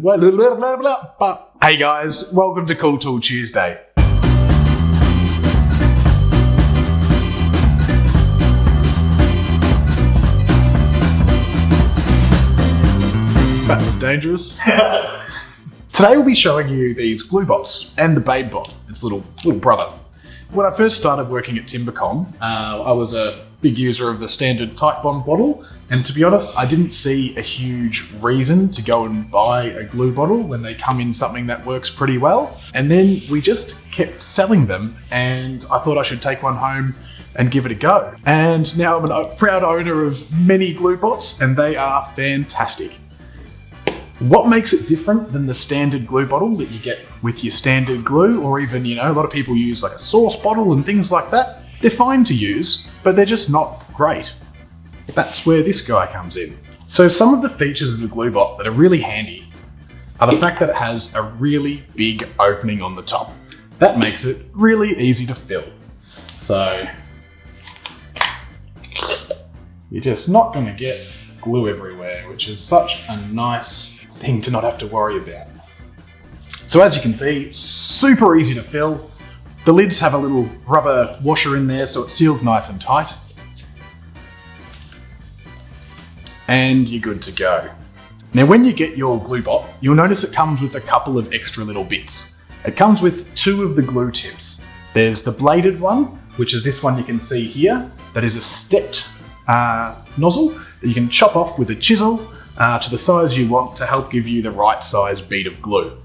Hey guys, welcome to Cool Tool Tuesday. That was dangerous. Today we'll be showing you these Glubots and the BabeBot, its little brother. When I first started working at Timbercom, I was a big user of the standard tight bond bottle, and to be honest, I didn't see a huge reason to go and buy a glue bottle when they come in something that works pretty well. And then we just kept selling them, and I thought I should take one home and give it a go. And now I'm a proud owner of many Glubots, and they are fantastic. What makes it different than the standard glue bottle that you get with your standard glue, or even, a lot of people use like a sauce bottle and things like that? They're fine to use, but they're just not great. That's where this guy comes in. So some of the features of the GluBot that are really handy are the fact that it has a really big opening on the top. That makes it really easy to fill. So you're just not going to get glue everywhere, which is such a nice thing to not have to worry about. So as you can see, super easy to fill. The lids have a little rubber washer in there so it seals nice and tight. And you're good to go. Now when you get your GluBot, you'll notice it comes with a couple of extra little bits. It comes with two of the glue tips. There's the bladed one, which is this one you can see here, that is a stepped nozzle that you can chop off with a chisel to the size you want to help give you the right size bead of glue.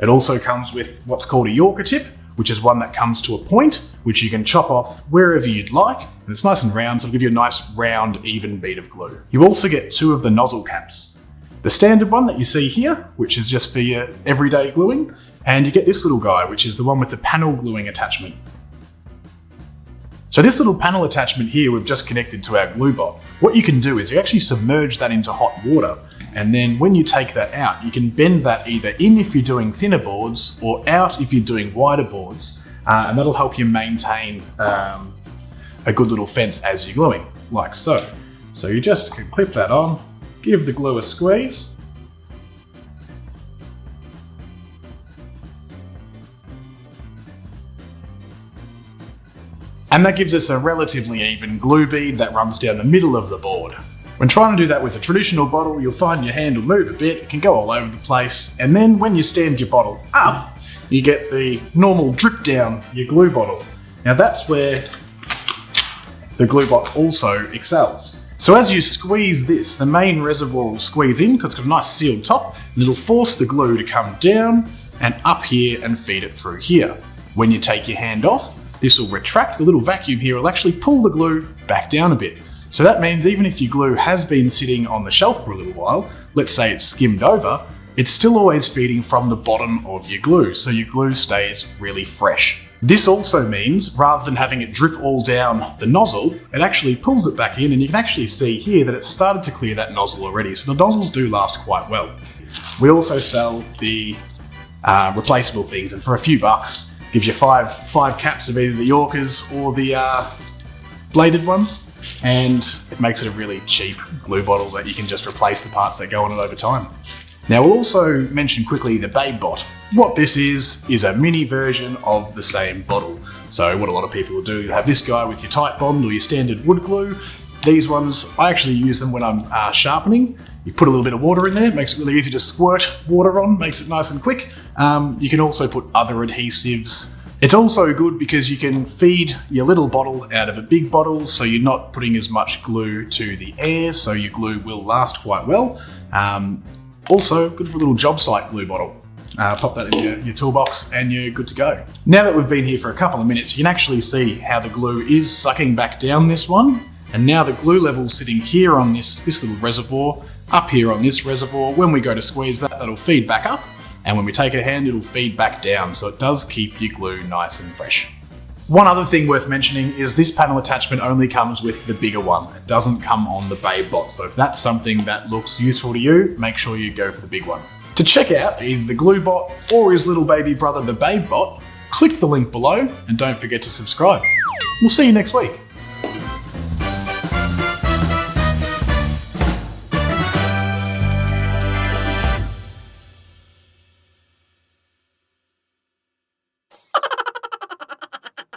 It also comes with what's called a Yorker tip, which is one that comes to a point, which you can chop off wherever you'd like, and it's nice and round, so it'll give you a nice round, even bead of glue. You also get two of the nozzle caps. The standard one that you see here, which is just for your everyday gluing, and you get this little guy, which is the one with the panel gluing attachment. So this little panel attachment here we've just connected to our GluBot. What you can do is you actually submerge that into hot water, and then when you take that out, you can bend that either in if you're doing thinner boards or out if you're doing wider boards, and that'll help you maintain a good little fence as you're gluing, like so. So you just can clip that on, give the glue a squeeze, and that gives us a relatively even glue bead that runs down the middle of the board. When trying to do that with a traditional bottle, you'll find your hand will move a bit, it can go all over the place, and then when you stand your bottle up, you get the normal drip down your glue bottle. Now that's where the GluBot also excels. So as you squeeze this, the main reservoir will squeeze in because it's got a nice sealed top, and it'll force the glue to come down and up here and feed it through here. When you take your hand off, this will retract. The little vacuum here will actually pull the glue back down a bit. So that means even if your glue has been sitting on the shelf for a little while, let's say it's skimmed over, it's still always feeding from the bottom of your glue, so your glue stays really fresh. This also means rather than having it drip all down the nozzle, it actually pulls it back in, and you can actually see here that it's started to clear that nozzle already, so the nozzles do last quite well. We also sell the replaceable things, and for a few bucks, gives you five caps of either the Yorkers or the bladed ones, and it makes it a really cheap glue bottle that you can just replace the parts that go on it over time. Now we'll also mention quickly the BabeBot. What this is a mini version of the same bottle. So what a lot of people will do, you have this guy with your tight bond or your standard wood glue. These ones, I actually use them when I'm sharpening. You put a little bit of water in there, it makes it really easy to squirt water on, makes it nice and quick. You can also put other adhesives. It's also good because you can feed your little bottle out of a big bottle, so you're not putting as much glue to the air, so your glue will last quite well. Also good for a little job site glue bottle. Pop that in your toolbox and you're good to go. Now that we've been here for a couple of minutes, you can actually see how the glue is sucking back down this one. And now the glue level's sitting here on this little reservoir, up here on this reservoir. When we go to squeeze that, that'll feed back up. And when we take a hand, it'll feed back down. So it does keep your glue nice and fresh. One other thing worth mentioning is this panel attachment only comes with the bigger one. It doesn't come on the BabeBot. So if that's something that looks useful to you, make sure you go for the big one. To check out either the GluBot or his little baby brother, the BabeBot, click the link below and don't forget to subscribe. We'll see you next week.